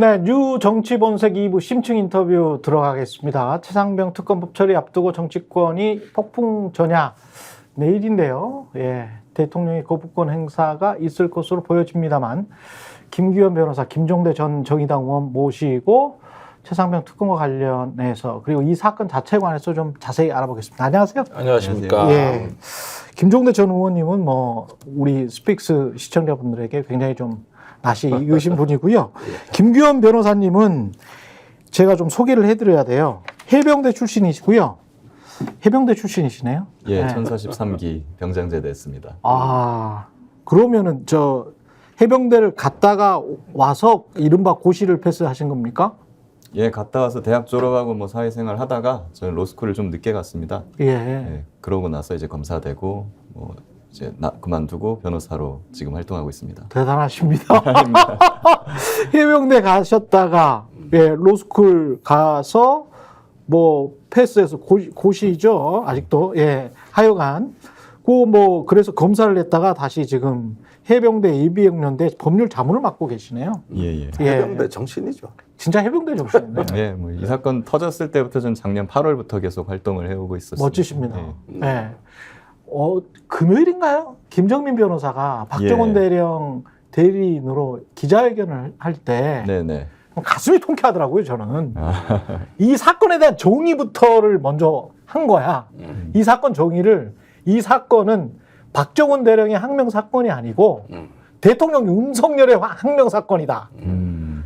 네, 뉴 정치본색 2부 심층 인터뷰 들어가겠습니다. 최상병 특검법 처리 앞두고 정치권이 폭풍 전야 내일인데요. 예, 대통령의 거부권 행사가 있을 것으로 보여집니다만 김규현 변호사, 김종대 전 정의당 의원 모시고 최상병 특검과 관련해서 그리고 이 사건 자체에 관해서 좀 자세히 알아보겠습니다. 안녕하세요. 안녕하십니까. 예, 김종대 전 의원님은 뭐 우리 스픽스 시청자분들에게 굉장히 좀 낯이 익으신 분이고요. 김규현 변호사님은 제가 좀 소개를 해드려야 돼요. 해병대 출신이시고요. 해병대 출신이시네요. 예, 네. 1013기 병장제 됐습니다. 아, 그러면은 저 해병대를 갔다가 와서 이른바 고시를 패스하신 겁니까? 예, 갔다 와서 대학 졸업하고 뭐 사회생활 하다가 저는 로스쿨을 좀 늦게 갔습니다. 예. 예, 그러고 나서 이제 검사 되고 뭐 이제 그만두고 변호사로 지금 활동하고 있습니다. 대단하십니다. 해병대 가셨다가 예, 로스쿨 가서 뭐 패스해서 고시죠. 아직도 예, 하여간 그 뭐 그래서 검사를 했다가 다시 지금 해병대 예비역년대 법률 자문을 맡고 계시네요. 예, 예. 해병대 정신이죠. 진짜 해병대 정신이네요. 예, 뭐 이 사건 터졌을 때부터 전 작년 8월부터 계속 활동을 해오고 있었습니다. 멋지십니다. 예. 예. 금요일인가요? 김정민 변호사가 박정원 예. 대령 대리인으로 기자회견을 할 때 네네. 가슴이 통쾌하더라고요, 저는. 이 사건에 대한 정의부터를 먼저 한 거야. 이 사건 정의를, 이 사건은 박정원 대령의 항명 사건이 아니고 대통령 윤석열의 항명 사건이다.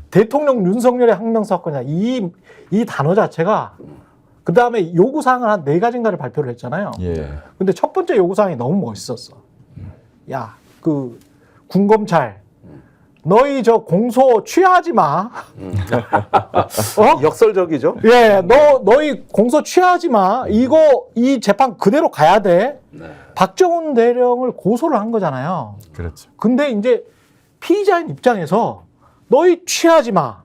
대통령 윤석열의 항명 사건이다. 이 단어 자체가 그 다음에 요구사항을 한 4가지인가를 발표를 했잖아요. 예. 근데 첫 번째 요구사항이 너무 멋있었어. 야, 그 군검찰 너희 저 공소 취하하지 마. 역설적이죠. 예, 너희 공소 취하하지 마. 이 재판 그대로 가야 돼. 네. 박정원 대령을 고소를 한 거잖아요. 그렇죠. 근데 이제 피의자인 입장에서 너희 취하지 마.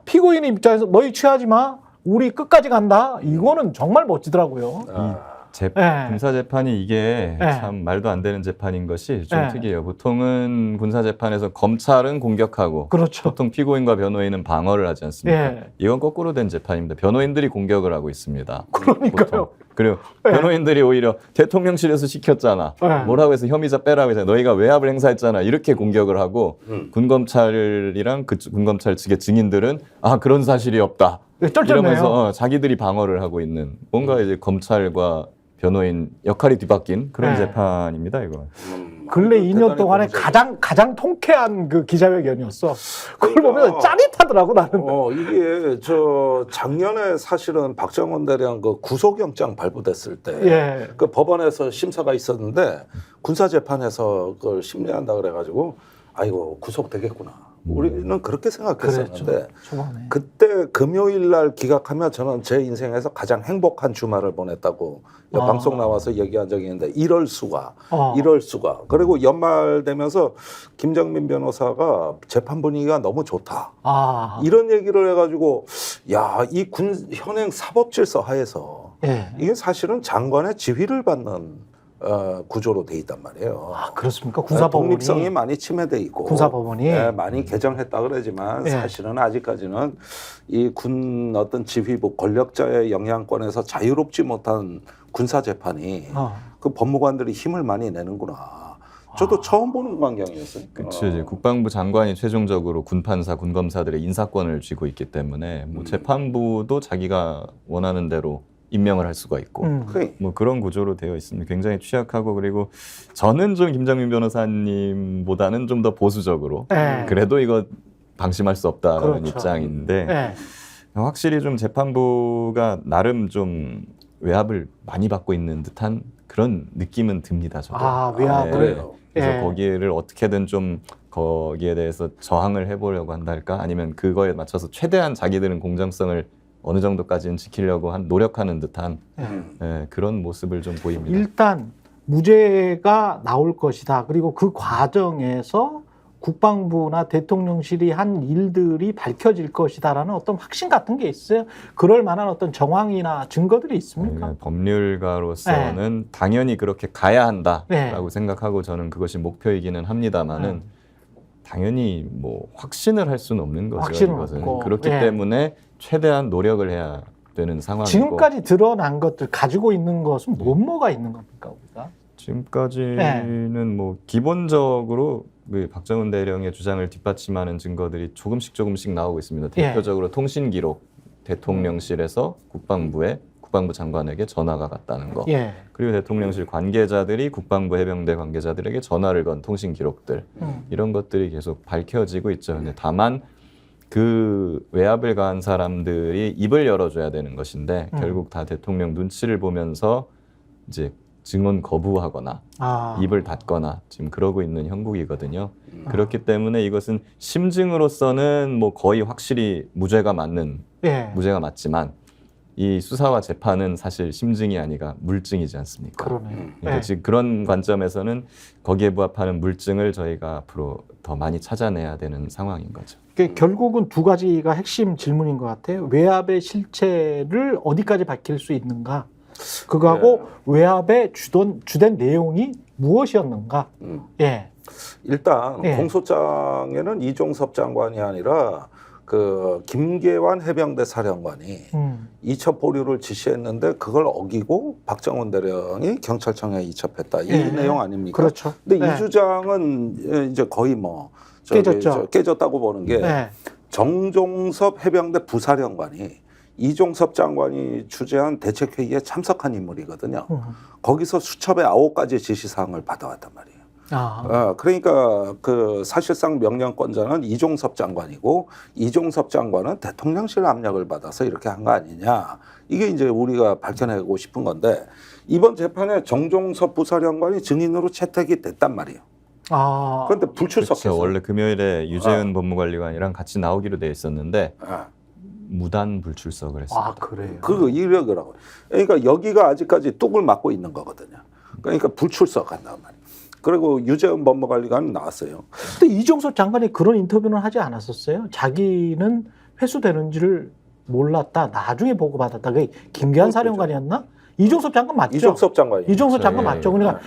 피고인 입장에서 너희 취하지 마. 우리 끝까지 간다. 이거는 정말 멋지더라고요. 예. 군사 재판이 이게 예. 참 말도 안 되는 재판인 것이 좀 예. 특이해요. 보통은 군사 재판에서 검찰은 공격하고 그렇죠. 보통 피고인과 변호인은 방어를 하지 않습니까? 예. 이건 거꾸로 된 재판입니다. 변호인들이 공격을 하고 있습니다. 그러니까요. 보통. 그리고 예. 변호인들이 오히려 대통령실에서 시켰잖아. 예. 뭐라고 해서 혐의자 빼라고 해서 너희가 외압을 행사했잖아. 이렇게 공격을 하고 군검찰이랑 그 군검찰 측의 증인들은 아 그런 사실이 없다. 쩔쩔매요. 이러면서 자기들이 방어를 하고 있는 뭔가 이제 검찰과 변호인 역할이 뒤바뀐 그런 네. 재판입니다, 이거. 근래 2년 동안에 대단히 가장 통쾌한 그 기자회견이었어. 그걸 그러니까. 보면서 짜릿하더라고 나는. 이게 작년에 사실은 박정원 대령 그 구속영장 발부됐을 때 예. 그 법원에서 심사가 있었는데 군사재판에서 그걸 심리한다 그래가지고 아이고 구속되겠구나. 우리는 그렇게 생각했었는데 그랬죠. 초반에. 그때 금요일 날 기각하면 저는 제 인생에서 가장 행복한 주말을 보냈다고 방송 나와서 얘기한 적이 있는데 이럴 수가. 그리고 연말 되면서 김정민 변호사가 재판 분위기가 너무 좋다. 이런 얘기를 해가지고 야, 이 군 현행 사법질서 하에서 예. 이게 사실은 장관의 지휘를 받는 구조로 돼 있단 말이에요. 그렇습니까? 군사법원이. 독립성이 많이 침해돼 있고 군사법원이. 많이 개정했다 그러지만 예. 사실은 아직까지는 이 군 어떤 지휘부 권력자의 영향권에서 자유롭지 못한 군사 재판이 그 법무관들이 힘을 많이 내는구나. 저도 처음 보는 광경이었어요. 그렇죠. 이제 국방부 장관이 최종적으로 군판사, 군검사들의 인사권을 쥐고 있기 때문에 뭐 재판부도 자기가 원하는 대로 임명을 할 수가 있고 뭐 그런 구조로 되어 있습니다. 굉장히 취약하고 그리고 저는 좀 김정민 변호사님보다는 좀 더 보수적으로 그래도 이거 방심할 수 없다라는 그렇죠. 입장인데 확실히 좀 재판부가 나름 좀 외압을 많이 받고 있는 듯한 그런 느낌은 듭니다. 저도. 외압을. 그래요. 그래서 거기를 어떻게든 좀 거기에 대해서 저항을 해보려고 한달까 아니면 그거에 맞춰서 최대한 자기들은 공정성을 어느 정도까지는 지키려고 노력하는 듯한 그런 모습을 좀 보입니다. 일단 무죄가 나올 것이다. 그리고 그 과정에서 국방부나 대통령실이 한 일들이 밝혀질 것이다라는 어떤 확신 같은 게 있어요? 그럴 만한 어떤 정황이나 증거들이 있습니까? 법률가로서는 당연히 그렇게 가야 한다라고 생각하고 저는 그것이 목표이기는 합니다만은 당연히 뭐 확신을 할 수는 없는 거죠. 확신은 이것은. 없고. 그렇기 예. 때문에 최대한 노력을 해야 되는 상황이고. 지금까지 드러난 것들 가지고 있는 것은 뭐가 있는 겁니까 우리가? 지금까지는 뭐 기본적으로 그 박정훈 대령의 주장을 뒷받침하는 증거들이 조금씩 나오고 있습니다. 대표적으로 통신 기록, 대통령실에서 국방부 장관에게 전화가 갔다는 거. 그리고 대통령실 관계자들이 국방부 해병대 관계자들에게 전화를 건 통신 기록들. 이런 것들이 계속 밝혀지고 있죠. 근데 다만 그 외압을 가한 사람들이 입을 열어줘야 되는 것인데 결국 다 대통령 눈치를 보면서 이제 증언 거부하거나 입을 닫거나 지금 그러고 있는 형국이거든요. 그렇기 때문에 이것은 심증으로서는 뭐 거의 확실히 무죄가 맞지만 이 수사와 재판은 사실 심증이 아니라 물증이지 않습니까? 그러니까 지금 그런 관점에서는 거기에 부합하는 물증을 저희가 앞으로 더 많이 찾아내야 되는 상황인 거죠. 결국은 두 가지가 핵심 질문인 것 같아요. 외압의 실체를 어디까지 밝힐 수 있는가? 그거하고 외압의 주된 내용이 무엇이었는가? 일단 공소장에는 이종섭 장관이 아니라 그 김계환 해병대 사령관이 이첩 보류를 지시했는데 그걸 어기고 박정훈 대령이 경찰청에 이첩했다. 이 내용 아닙니까? 그렇죠. 근데 이 주장은 이제 거의 뭐 깨졌다고 보는 게 정종섭 해병대 부사령관이 이종섭 장관이 주재한 대책회의에 참석한 인물이거든요. 거기서 수첩에 9가지 지시사항을 받아왔단 말이에요. 그러니까 그 사실상 명령권자는 이종섭 장관이고 이종섭 장관은 대통령실 압력을 받아서 이렇게 한 거 아니냐. 이게 이제 우리가 밝혀내고 싶은 건데 이번 재판에 정종섭 부사령관이 증인으로 채택이 됐단 말이에요. 그런데 불출석했어요. 그렇죠. 원래 금요일에 유재은 법무관리관이랑 같이 나오기로 돼 있었는데 무단 불출석을 했습니다. 그래요? 그 이력이라고. 그러니까 여기가 아직까지 뚝을 맞고 있는 거거든요. 그러니까 불출석한단 말이에요. 그리고 유재은 법무관리관은 나왔어요. 근데 이종섭 장관이 그런 인터뷰는 하지 않았었어요? 자기는 회수되는지를 몰랐다. 나중에 보고받았다. 그게 김계환 사령관이었나? 이종섭 장관 맞죠? 이종섭 장관이. 이종섭 장관 맞죠? 그러니까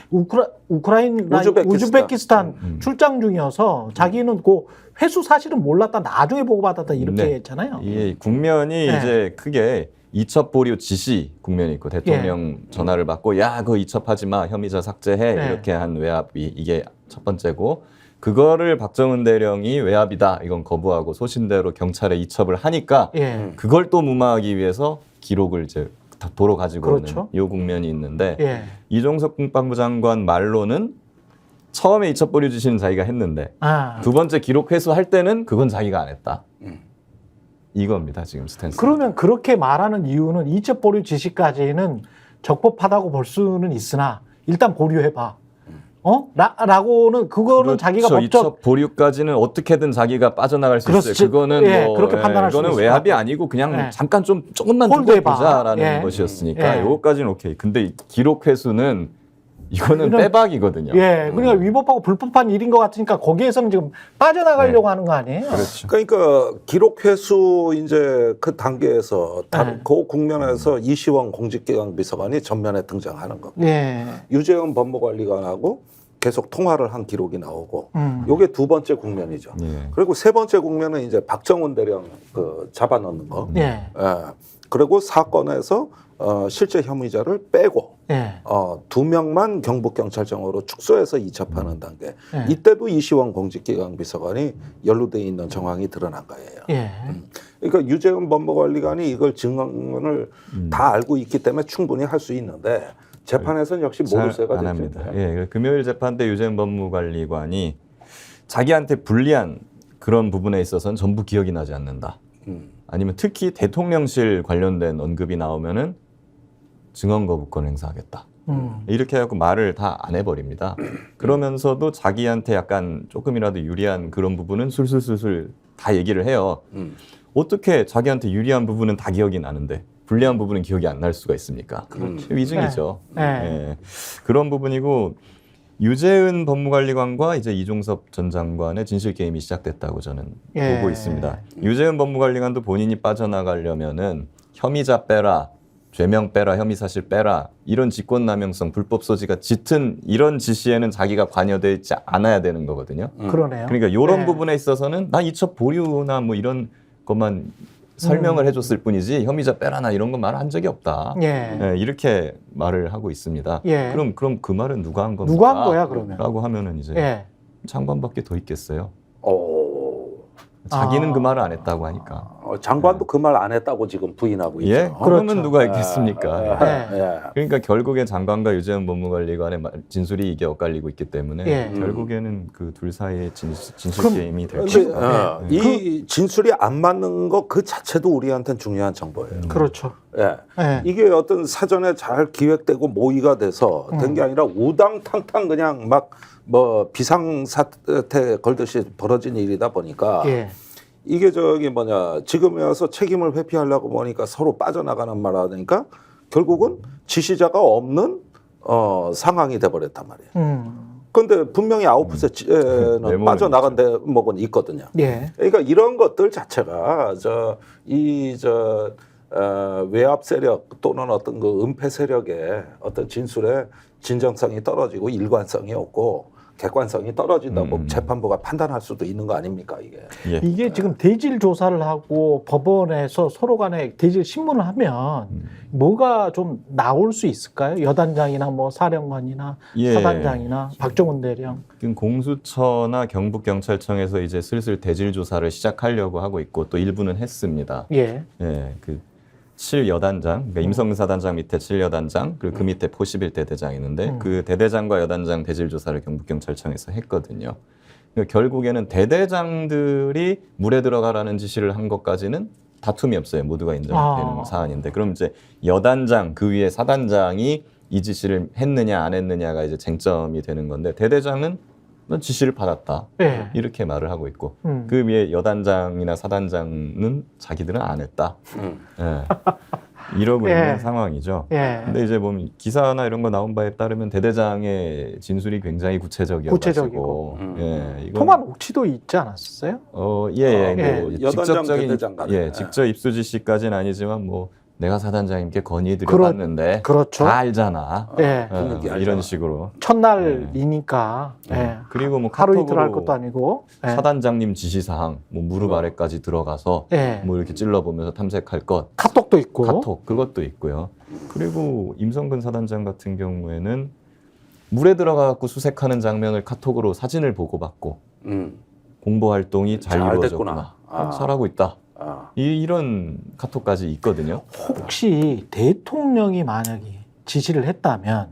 우크라이나 우즈베키스탄 출장 중이어서 자기는 그 회수 사실은 몰랐다. 나중에 보고받았다. 이렇게 했잖아요. 이 국면이 이제 크게 이첩 보류 지시 국면이 있고 대통령 전화를 받고 야 그거 이첩하지 마 혐의자 삭제해 이렇게 한 외압이 이게 첫 번째고 그거를 박정훈 대령이 외압이다 이건 거부하고 소신대로 경찰에 이첩을 하니까 그걸 또 무마하기 위해서 기록을 이제 도로 가지고 오는 이 국면이 있는데 이종석 국방부 장관 말로는 처음에 이첩 보류 지시는 자기가 했는데 두 번째 기록 회수할 때는 그건 자기가 안 했다. 이겁니다 지금 스탠스. 그러면 그렇게 말하는 이유는 이첩 보류 지시까지는 적법하다고 볼 수는 있으나 일단 보류해봐. 라고는 그거는 자기가 법적 이첩 보류까지는 어떻게든 자기가 빠져나갈 수 있어요. 그거는 뭐 그렇게 판단할 수 그거는 있을 외압이 아니고 그냥 잠깐 조금만 두고 보자라는 것이었으니까 요거까지는 오케이. 근데 기록 회수는 이거는 빼박이거든요. 그러니까 위법하고 불법한 일인 것 같으니까 거기에서는 지금 빠져나가려고 하는 거 아니에요? 그렇죠. 그러니까 기록 회수 이제 그 단계에서 그 국면에서 이시원 공직기강 비서관이 전면에 등장하는 거고 유재은 법무관리관하고 계속 통화를 한 기록이 나오고 요게 두 번째 국면이죠. 그리고 세 번째 국면은 이제 박정훈 대령 그 잡아넣는 거. 그리고 사건에서 실제 혐의자를 빼고 2명만 경북경찰청으로 축소해서 이첩하는 단계. 이때도 이시원 공직기강 비서관이 연루되어 있는 정황이 드러난 거예요. 그러니까 유재은 법무관리관이 이걸 증언을 다 알고 있기 때문에 충분히 할 수 있는데 재판에서는 역시 모르쇠가 됐죠. 금요일 재판 때 유재은 법무관리관이 자기한테 불리한 그런 부분에 있어서는 전부 기억이 나지 않는다. 아니면 특히 대통령실 관련된 언급이 나오면은 증언 거부권 행사하겠다. 이렇게 해갖고 말을 다 안 해버립니다. 그러면서도 자기한테 약간 조금이라도 유리한 그런 부분은 술술술술 다 얘기를 해요. 어떻게 자기한테 유리한 부분은 다 기억이 나는데 불리한 부분은 기억이 안 날 수가 있습니까? 위증이죠. 그런 부분이고 유재은 법무관리관과 이제 이종섭 전 장관의 진실 게임이 시작됐다고 저는 보고 있습니다. 유재은 법무관리관도 본인이 빠져나가려면은 혐의자 빼라, 죄명 빼라, 혐의 사실 빼라 이런 직권남용성 불법 소지가 짙은 이런 지시에는 자기가 관여되어 있지 않아야 되는 거거든요. 그러네요. 그러니까 이런 네. 부분에 있어서는 나 이첩 보류나 뭐 이런 것만 설명을 해줬을 뿐이지 혐의자 빼라나 이런 건 말한 적이 없다. 예. 예, 이렇게 말을 하고 있습니다. 예. 그럼 그 말은 누가 한 겁니까? 누가 한 거야 그러면? 라고 하면은 이제 예. 장관밖에 더 있겠어요. 자 자기는 그 말을 안 했다고 하니까. 장관도 그 말 안 했다고 지금 부인하고 있죠. 예, 그러면 그렇죠. 누가 있겠습니까? 네. 그러니까 결국엔 장관과 유재현 법무관리관의 진술이 이게 엇갈리고 있기 때문에 예. 결국에는 그 둘 사이의 진실 그럼 게임이 될 근데, 거예요. 이 진술이 안 맞는 거 그 자체도 우리한테는 중요한 정보예요. 그렇죠. 예. 예. 이게 어떤 사전에 잘 기획되고 모의가 돼서 된 게 아니라 우당탕탕 그냥 막 뭐 비상사태 걸듯이 벌어진 일이다 보니까 예. 이게 저기 뭐냐 지금에 와서 책임을 회피하려고 보니까 서로 빠져나가는 말 하니까 결국은 지시자가 없는 상황이 돼버렸단 말이에요. 그런데 분명히 아웃풋에는 메모는 빠져나간 대목은 있거든요. 예. 그러니까 이런 것들 자체가 외압 세력 또는 어떤 그 은폐 세력의 어떤 진술의 진정성이 떨어지고 일관성이 없고 객관성이 떨어진다고 재판부가 판단할 수도 있는 거 아닙니까 이게? 예. 이게 지금 대질 조사를 하고 법원에서 서로 간에 대질 신문을 하면 뭐가 좀 나올 수 있을까요? 여단장이나 뭐 사령관이나 예. 사단장이나 박정훈 대령. 지금 공수처나 경북경찰청에서 이제 슬슬 대질 조사를 시작하려고 하고 있고 또 일부는 했습니다. 예. 예, 그 7여단장, 그러니까 임성근 사단장 밑에 7여단장, 그리고 그 밑에 포 11대 대장이 있는데 그 대대장과 여단장 대질 조사를 경북경찰청에서 했거든요. 그러니까 결국에는 대대장들이 물에 들어가라는 지시를 한 것까지는 다툼이 없어요. 모두가 인정되는 사안인데, 그럼 이제 여단장 그 위에 사단장이 이 지시를 했느냐 안 했느냐가 이제 쟁점이 되는 건데, 대대장은 넌 지시를 받았다. 예. 이렇게 말을 하고 있고 그 위에 여단장이나 사단장은 자기들은 안 했다. 예. 이러고 예. 있는 상황이죠. 예. 근데 이제 보면 기사나 이런 거 나온 바에 따르면 대대장의 진술이 굉장히 구체적이어가지고 구체적이고. 예, 이건 통화 녹취도 있지 않았어요? 예. 예. 뭐 여단장, 직접적인 대대장 간에. 예, 직접 입수 지시까지는 아니지만 뭐 내가 사단장님께 건의드려봤는데 그렇죠. 다 알잖아. 예. 분위기 알잖아. 이런 식으로. 첫날이니까. 예. 그리고 뭐 하루 이틀 할 카톡으로 것도 아니고. 예. 사단장님 지시사항, 뭐 무릎 아래까지 들어가서 예. 뭐 이렇게 찔러보면서 탐색할 것, 카톡도 있고. 카톡 그것도 있고요. 그리고 임성근 사단장 같은 경우에는 물에 들어가갖고 수색하는 장면을 카톡으로 사진을 보고받고 공보 활동이 잘 잘 이루어졌구나, 됐구나. 잘하고 있다. 이런 카톡까지 있거든요. 혹시 대통령이 만약에 지시를 했다면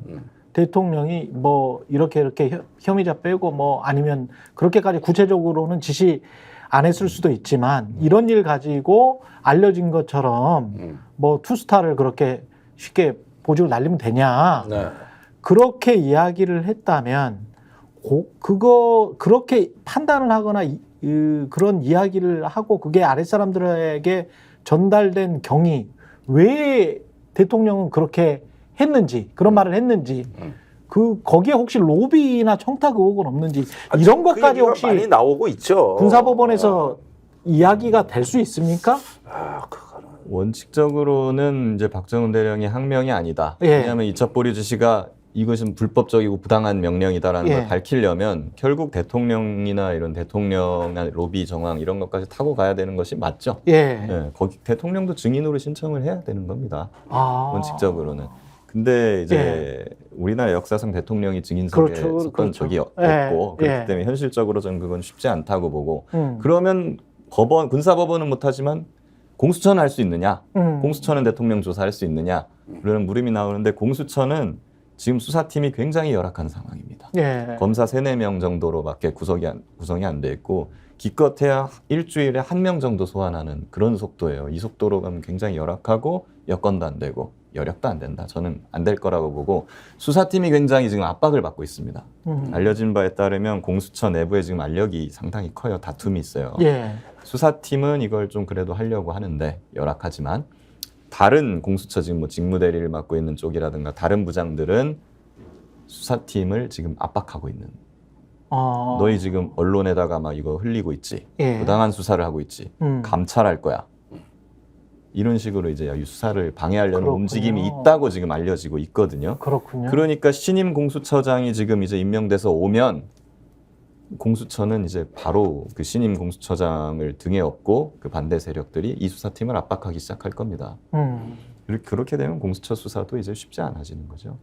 대통령이 뭐 이렇게 혐의자 빼고 뭐 아니면 그렇게까지 구체적으로는 지시 안 했을 수도 있지만 이런 일 가지고 알려진 것처럼 뭐 투스타를 그렇게 쉽게 보직을 날리면 되냐 네. 그렇게 이야기를 했다면 그렇게 판단을 하거나 그런 이야기를 하고 그게 아랫사람들에게 전달된 경위 왜 대통령은 그렇게 했는지 그런 말을 했는지 거기에 혹시 로비나 청탁 의혹은 없는지 이런 것까지 그 혹시 많이 나오고 있죠. 군사법원에서 이야기가 될 수 있습니까? 그거는 원칙적으로는 이제 박정훈 대령이 항명이 아니다. 예. 왜냐하면 이첩보류 지시가 이것은 불법적이고 부당한 명령이다라는 예. 걸 밝히려면 결국 대통령이나 이런 대통령의 로비 정황 이런 것까지 타고 가야 되는 것이 맞죠. 예. 예, 거기 대통령도 증인으로 신청을 해야 되는 겁니다. 아. 원칙적으로는. 근데 이제 우리나라 역사상 대통령이 증인석에 그렇죠, 섰던 그렇죠. 적이 예, 없고 그렇기 예. 때문에 현실적으로 저는 그건 쉽지 않다고 보고 음. 그러면 군사법원은 못하지만 공수처는 할 수 있느냐? 공수처는 대통령 조사할 수 있느냐? 그런 물음이 나오는데 공수처는 지금 수사팀이 굉장히 열악한 상황입니다. 예. 검사 3-4명 정도로밖에 구성이 안 돼 있고 기껏해야 일주일에 1명 정도 소환하는 그런 속도예요. 이 속도로 가면 굉장히 열악하고 여건도 안 되고 여력도 안 된다. 저는 안 될 거라고 보고 수사팀이 굉장히 지금 압박을 받고 있습니다. 알려진 바에 따르면 공수처 내부에 지금 알력이 상당히 커요. 다툼이 있어요. 예. 수사팀은 이걸 좀 그래도 하려고 하는데 열악하지만 다른 공수처 지금 뭐 직무대리를 맡고 있는 쪽이라든가 다른 부장들은 수사팀을 지금 압박하고 있는. 너희 지금 언론에다가 막 이거 흘리고 있지. 예. 부당한 수사를 하고 있지. 감찰할 거야. 이런 식으로 이제 수사를 방해하려는 그렇군요. 움직임이 있다고 지금 알려지고 있거든요. 그렇군요. 그러니까 신임 공수처장이 지금 이제 임명돼서 오면 공수처는 이제 바로 그 신임 공수처장을 등에 업고 그 반대 세력들이 이 수사팀을 압박하기 시작할 겁니다. 그렇게 되면 공수처 수사도 이제 쉽지 않아지는 거죠.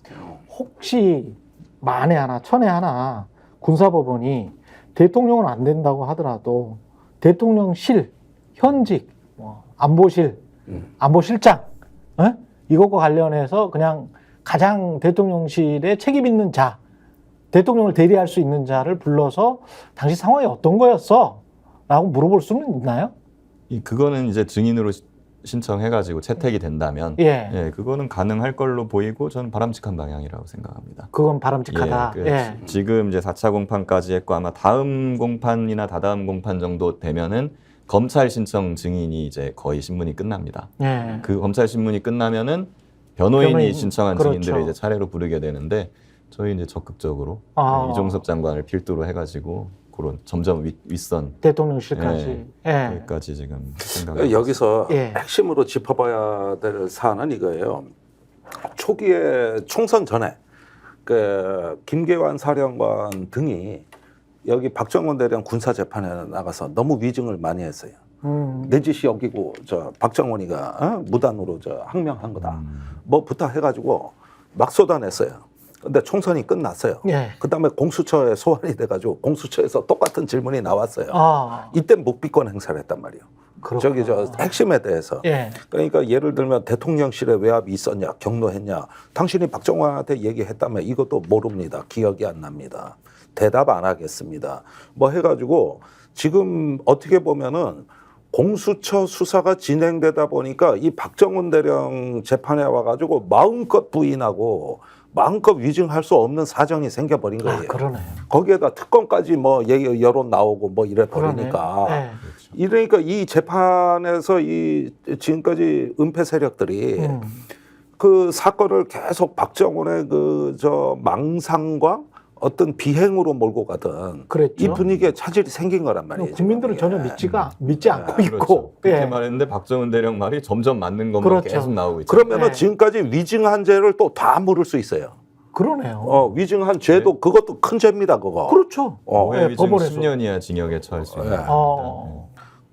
혹시 만에 하나, 천에 하나 군사법원이 대통령은 안 된다고 하더라도 대통령실, 현직, 안보실, 안보실장 이것과 관련해서 그냥 가장 대통령실에 책임 있는 자, 대통령을 대리할 수 있는 자를 불러서 당시 상황이 어떤 거였어? 라고 물어볼 수는 있나요? 그거는 이제 증인으로 신청해가지고 채택이 된다면 그거는 가능할 걸로 보이고 저는 바람직한 방향이라고 생각합니다. 그건 바람직하다. 지금 이제 4차 공판까지 했고 아마 다음 공판이나 다다음 공판 정도 되면은 검찰 신청 증인이 이제 거의 신문이 끝납니다. 그 검찰 신문이 끝나면은 변호인이 신청한 그렇죠. 증인들을 이제 차례로 부르게 되는데 저희 이제 적극적으로 이종섭 장관을 필두로 해가지고 그런 점점 윗선 대통령실까지 여기까지 지금 생각을 여기서 핵심으로 짚어봐야 될 사안은 이거예요. 초기에 총선 전에 그 김계환 사령관 등이 여기 박정원 대령 군사재판에 나가서 너무 위증을 많이 했어요. 내 짓이 여기고 저 박정원이가 무단으로 저 항명한 거다. 뭐부터 해가지고 막 쏟아냈어요. 근데 총선이 끝났어요. 그다음에 공수처에 소환이 돼가지고 공수처에서 똑같은 질문이 나왔어요. 이때 묵비권 행사를 했단 말이에요. 저기 저 핵심에 대해서. 그러니까 예를 들면 대통령실에 외압이 있었냐, 경로했냐. 당신이 박정환한테 얘기했다면 이것도 모릅니다. 기억이 안 납니다. 대답 안 하겠습니다. 뭐 해가지고 지금 어떻게 보면은 공수처 수사가 진행되다 보니까 이 박정원 대령 재판에 와가지고 마음껏 부인하고 마음껏 위증할 수 없는 사정이 생겨버린 거예요. 그러네요. 거기에다 특검까지 뭐 여론 나오고 뭐 이래 버리니까. 이러니까 이 재판에서 이 지금까지 은폐 세력들이 그 사건을 계속 박정원의 그 저 망상과 어떤 비행으로 몰고 가던 이 분위기에 차질이 생긴 거란 말이에요. 국민들은 전혀 믿지 않고 있고. 그렇게 말했는데 박정원 대령 말이 점점 맞는 것만 계속 나오고 있죠. 그러면은 지금까지 위증한 죄를 또 다 물을 수 있어요. 그러네요. 위증한 죄도 그것도 큰 죄입니다, 그거. 그렇죠. 법원에서 10년이야 징역에 처할 수 있는.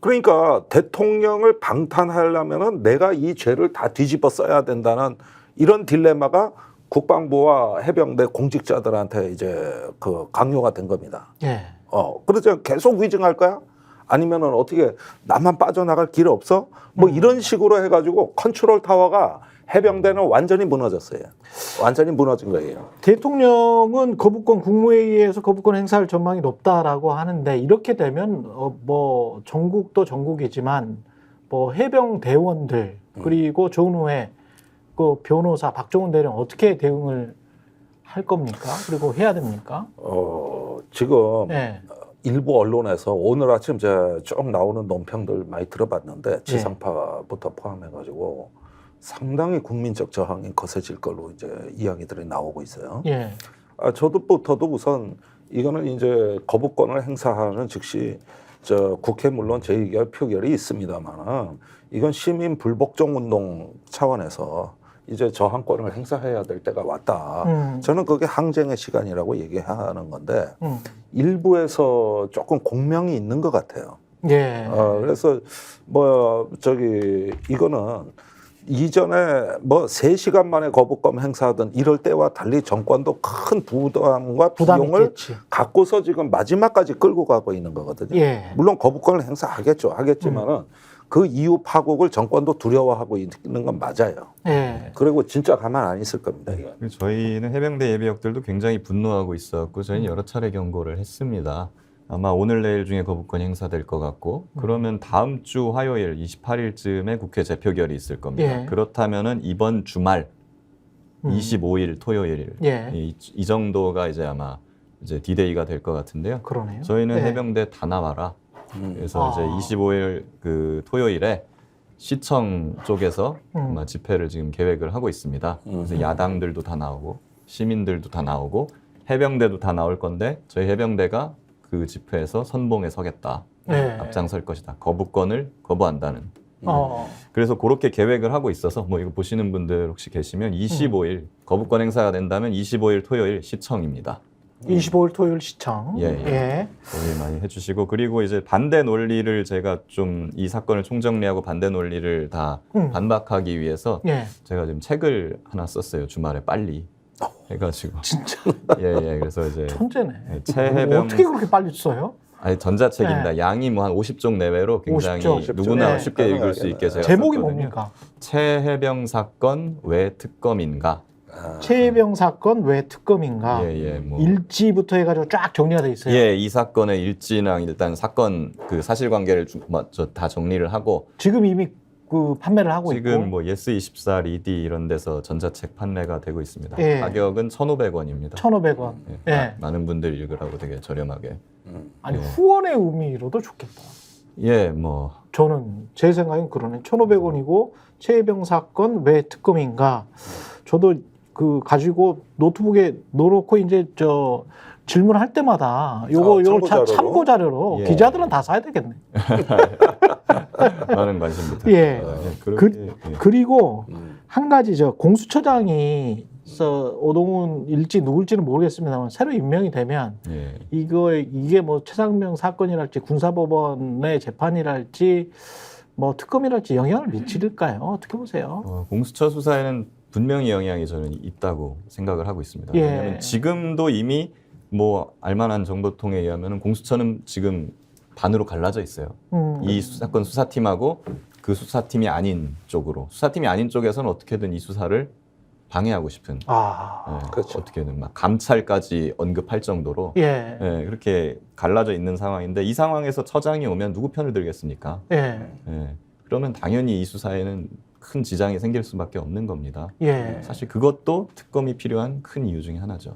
그러니까 대통령을 방탄하려면은 내가 이 죄를 다 뒤집어 써야 된다는 이런 딜레마가 국방부와 해병대 공직자들한테 이제 그 강요가 된 겁니다. 그렇죠. 계속 위증할 거야? 아니면은 어떻게 나만 빠져나갈 길 없어? 뭐 이런 식으로 해가지고 컨트롤 타워가 해병대는 완전히 무너졌어요. 완전히 무너진 거예요. 대통령은 거부권 국무회의에서 거부권 행사할 전망이 높다라고 하는데 이렇게 되면 뭐 전국도 전국이지만 뭐 해병 대원들 그리고 전후에 그 변호사 박정원 대령 어떻게 대응을 할 겁니까? 그리고 해야 됩니까? 지금 일부 언론에서 오늘 아침 제가 쭉 나오는 논평들 많이 들어봤는데 지상파부터 포함해가지고 상당히 국민적 저항이 거세질 걸로 이제 이야기들이 나오고 있어요. 저도부터도 우선 이거는 이제 거부권을 행사하는 즉시 저 국회 물론 재의결 표결이 있습니다만 이건 시민 불복종 운동 차원에서 이제 저항권을 행사해야 될 때가 왔다. 저는 그게 항쟁의 시간이라고 얘기하는 건데 일부에서 조금 공명이 있는 것 같아요. 그래서 뭐 저기 이거는 이전에 뭐 3시간 만에 거부권 행사하던 이럴 때와 달리 정권도 큰 부담과 비용을 갖고서 지금 마지막까지 끌고 가고 있는 거거든요. 물론 거부권을 하겠지만은 그 이후 파국을 정권도 두려워하고 있는 건 맞아요. 그리고 진짜 가만 안 있을 겁니다. 저희는 해병대 예비역들도 굉장히 분노하고 있었고 저희는 여러 차례 경고를 했습니다. 아마 오늘 내일 중에 거부권 행사될 것 같고 그러면 다음 주 화요일 28일쯤에 국회 재표결이 있을 겁니다. 그렇다면은 이번 주말 25일 토요일 이 정도가 이제 아마 이제 디데이가 될 것 같은데요. 저희는 해병대 다 나와라. 그래서 이제 25일 그 토요일에 시청 쪽에서 아마 집회를 지금 계획을 하고 있습니다. 그래서 야당들도 다 나오고 시민들도 다 나오고 해병대도 다 나올 건데 저희 해병대가 그 집회에서 선봉에 서겠다. 앞장설 것이다. 거부권을 거부한다는 그래서 그렇게 계획을 하고 있어서 뭐 이거 보시는 분들 혹시 계시면 25일 거부권 행사가 된다면 25일 토요일 시청입니다. 25일 토요일 시청. 예. 동의 많이 해주시고 그리고 이제 반대 논리를 제가 좀 이 사건을 총정리하고 반대 논리를 다 반박하기 위해서 제가 지금 책을 하나 썼어요. 주말에 빨리 해가지고. 진짜. 예. 그래서 이제 천재네. 최해병 어떻게 그렇게 빨리 써요? 아니 전자책입니다. 양이 뭐 한 50쪽 내외로 굉장히 50쪽. 누구나 쉽게 읽을 수 있게 제가 제목이 썼거든요. 뭡니까? 최해병 사건 왜 특검인가? 최해병 사건 왜 특검인가? 뭐. 일지부터 해가지고 쫙 정리가 돼 있어요. 이 사건의 일지랑 일단 사건 그 사실관계를 다 정리를 하고 지금 이미 그 판매를 하고 있고. 지금 뭐 예스24, 리디 이런 데서 전자책 판매가 되고 있습니다. 가격은 1,500원입니다. 1,500원. 많은 분들이 읽으라고 되게 저렴하게. 아니 후원의 의미로도 좋겠다. 뭐 저는 제 생각엔 그러네. 1,500원이고 최해병 사건 왜 특검인가? 저도 그 가지고 노트북에 넣어놓고 이제 저 질문할 때마다 요거 참고 자료로 기자들은 다 사야 되겠네. 많은 관심입니다. 그리고 한 가지 저 공수처장이 오동훈 일지 누굴지는 모르겠습니다만 새로 임명이 되면 이게 뭐 최상병 사건이랄지 군사법원의 재판이랄지 뭐 특검이랄지 영향을 미칠까요? 어떻게 보세요? 공수처 수사에는 분명히 영향이 저는 있다고 생각을 하고 있습니다. 왜냐하면 지금도 이미 뭐 알만한 정보통에 의하면 공수처는 지금 반으로 갈라져 있어요. 이 사건 수사팀하고 그 수사팀이 아닌 쪽으로. 수사팀이 아닌 쪽에서는 어떻게든 이 수사를 방해하고 싶은. 그렇죠. 어떻게든 막 감찰까지 언급할 정도로 그렇게 갈라져 있는 상황인데 이 상황에서 처장이 오면 누구 편을 들겠습니까? 그러면 당연히 이 수사에는 큰 지장이 생길 수밖에 없는 겁니다. 사실 그것도 특검이 필요한 큰 이유 중에 하나죠.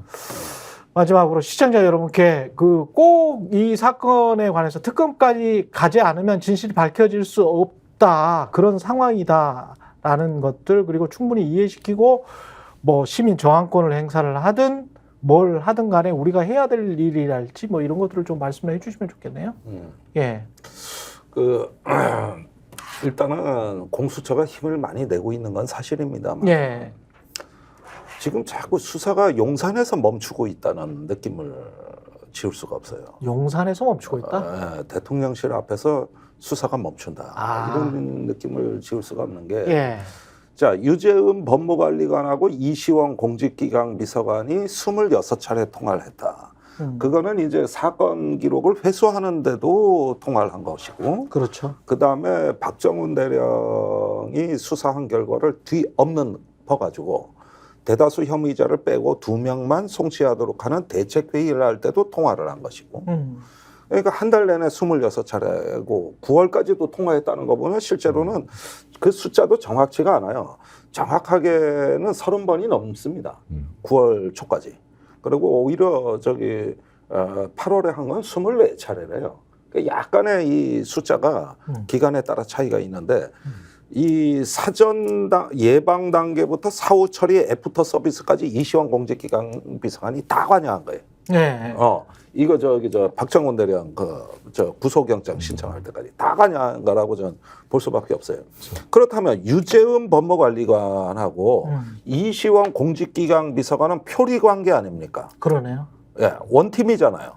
마지막으로 시청자 여러분께 꼭 이 사건에 관해서 특검까지 가지 않으면 진실이 밝혀질 수 없다. 그런 상황이다라는 것들 그리고 충분히 이해시키고 뭐 시민 저항권을 행사를 하든 뭘 하든 간에 우리가 해야 될 일이랄지 뭐 이런 것들을 좀 말씀해 주시면 좋겠네요. 일단은 공수처가 힘을 많이 내고 있는 건 사실입니다만 지금 자꾸 수사가 용산에서 멈추고 있다는 느낌을 지울 수가 없어요. 용산에서 멈추고 있다? 대통령실 앞에서 수사가 멈춘다. 이런 느낌을 지울 수가 없는 게 자, 유재은 법무관리관하고 이시원 공직기강 비서관이 26차례 통화를 했다. 그거는 이제 사건 기록을 회수하는데도 통화를 한 것이고, 그렇죠. 그 다음에 박정훈 대령이 수사한 결과를 뒤엎는 퍼가지고 대다수 혐의자를 빼고 2명만 송치하도록 하는 대책회의를 할 때도 통화를 한 것이고, 그러니까 한 달 내내 26차례고 9월까지도 통화했다는 거 보면 실제로는 그 숫자도 정확치가 않아요. 정확하게는 30번이 넘습니다. 9월 초까지. 그리고 오히려 8월에 한 건 24차례래요. 그러니까 약간의 이 숫자가 기간에 따라 차이가 있는데 이 사전 예방 단계부터 사후 처리 애프터 서비스까지 이시원 공직기강 비서관이 다 관여한 거예요. 이거 박정훈 대령 구속영장 신청할 때까지 다 관여한 거라고 저는 볼 수밖에 없어요. 그렇다면 유재은 법무관리관하고 이시원 공직기강 비서관은 표리 관계 아닙니까? 그러네요. 원팀이잖아요.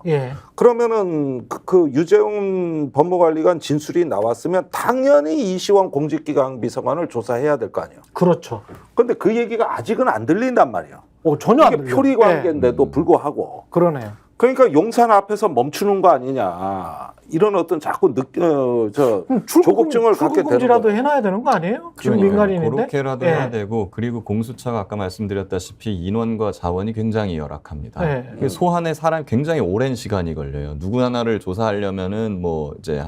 그러면은 그 유재은 법무관리관 진술이 나왔으면 당연히 이시원 공직기강 비서관을 조사해야 될 거 아니에요. 그렇죠. 근데 그 얘기가 아직은 안 들린단 말이에요. 전혀 안 이게 들려요. 표리 관계인데도 불구하고. 그러네요. 그러니까 용산 앞에서 멈추는 거 아니냐. 이런 어떤 자꾸 조급증을 갖게 되는 출국금지라도 거예요. 해놔야 되는 거 아니에요? 지금 민간인인데. 그렇게라도 해야 되고 그리고 공수처가 아까 말씀드렸다시피 인원과 자원이 굉장히 열악합니다. 소환에 사람 굉장히 오랜 시간이 걸려요. 누구 하나를 조사하려면은 뭐 이제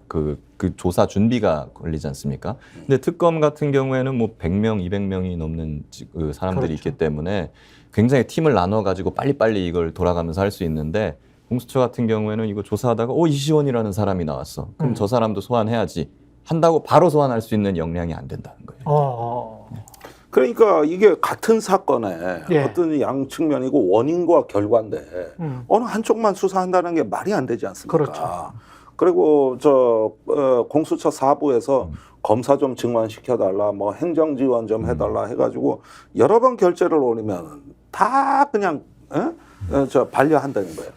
그 조사 준비가 걸리지 않습니까? 근데 특검 같은 경우에는 뭐 100명, 200명이 넘는 그 사람들이 있기 때문에 굉장히 팀을 나눠가지고 빨리빨리 이걸 돌아가면서 할 수 있는데 공수처 같은 경우에는 이거 조사하다가 이시원이라는 사람이 나왔어. 그럼 저 사람도 소환해야지. 한다고 바로 소환할 수 있는 역량이 안 된다는 거예요. 그러니까 이게 같은 사건에 어떤 양 측면이고 원인과 결과인데 어느 한쪽만 수사한다는 게 말이 안 되지 않습니까? 그렇죠. 그리고 저 공수처 사부에서 검사 좀 증관시켜달라, 뭐 행정 지원 좀 해달라 해가지고 여러 번 결재를 올리면 다 그냥 저 반려한다는 거예요.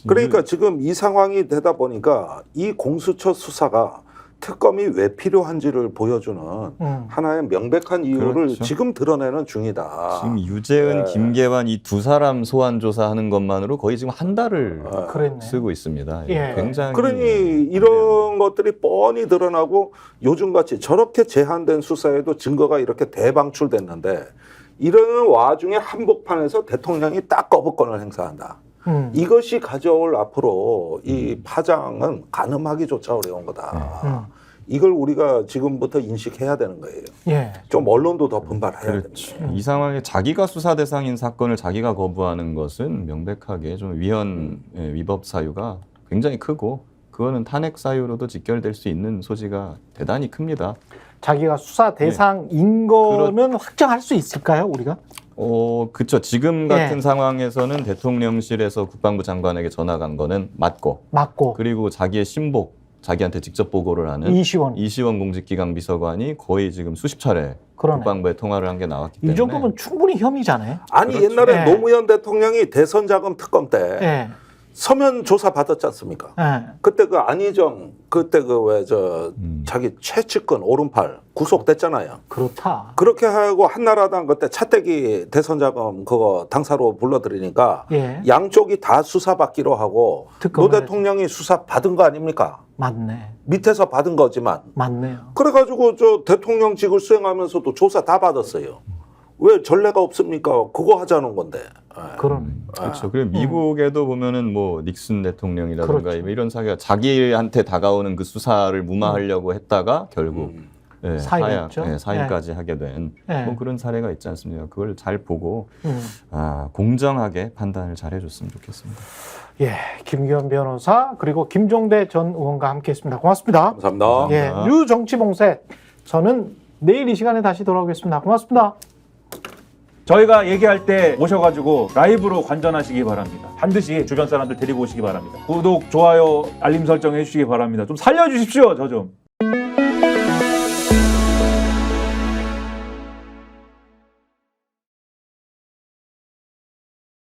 그러니까 지금 이 상황이 되다 보니까 이 공수처 수사가 특검이 왜 필요한지를 보여주는 하나의 명백한 이유를 그렇죠. 지금 드러내는 중이다. 지금 유재은, 네. 김계환 이 두 사람 소환 조사하는 것만으로 거의 지금 한 달을 그랬네. 쓰고 있습니다. 예. 굉장히 그러니 이런 것들이 뻔히 드러나고 요즘같이 저렇게 제한된 수사에도 증거가 이렇게 대방출됐는데 이러는 와중에 한복판에서 대통령이 딱 거부권을 행사한다. 이것이 가져올 앞으로 이 파장은 가늠하기조차 어려운 거다. 이걸 우리가 지금부터 인식해야 되는 거예요. 예. 좀 언론도 더 분발해야 그렇죠. 됩니다. 이 상황에 자기가 수사 대상인 사건을 자기가 거부하는 것은 명백하게 좀 위헌 위법 사유가 굉장히 크고 그거는 탄핵 사유로도 직결될 수 있는 소지가 대단히 큽니다. 자기가 수사 대상인 거는 확정할 수 있을까요, 우리가? 그렇죠. 지금 같은 예. 상황에서는 대통령실에서 국방부 장관에게 전화 간 거는 맞고, 그리고 자기의 신복, 자기한테 직접 보고를 하는 이시원 공직기강 비서관이 거의 지금 수십 차례 그러네. 국방부에 통화를 한 게 나왔기 때문에 이 정도면 충분히 혐의잖아요. 아니 그렇죠. 옛날에 예. 노무현 대통령이 대선자금 특검 때 예. 서면 조사 받았지 않습니까? 예. 그때 그 안희정 그때 그 왜 저 자기 최측근 오른팔 구속됐잖아요. 그렇다. 그렇게 하고 한나라당 그때 차떼기 대선자금 그거 당사로 불러들이니까 예. 양쪽이 다 수사받기로 하고 특검을 노 대통령이 수사 받은 거 아닙니까? 맞네. 밑에서 받은 거지만. 맞네요. 그래가지고 저 대통령직을 수행하면서도 조사 다 받았어요. 왜 전례가 없습니까? 그거 하자는 건데. 그러네. 그렇죠. 그리고 미국에도 보면은 뭐 닉슨 대통령이라든가 그렇죠. 이런 사기가 자기한테 다가오는 그 수사를 무마하려고 했다가 결국 사임했죠. 사임까지 하게 된 뭐 그런 사례가 있지 않습니까? 그걸 잘 보고 공정하게 판단을 잘 해줬으면 좋겠습니다. 예, 김기현 변호사 그리고 김종대 전 의원과 함께했습니다. 고맙습니다. 감사합니다. 예, 뉴정치봉쇄 저는 내일 이 시간에 다시 돌아오겠습니다. 고맙습니다. 저희가 얘기할 때 오셔가지고 라이브로 관전하시기 바랍니다. 반드시 주변 사람들 데리고 오시기 바랍니다. 구독, 좋아요, 알림 설정 해주시기 바랍니다. 좀 살려주십시오, 저 좀.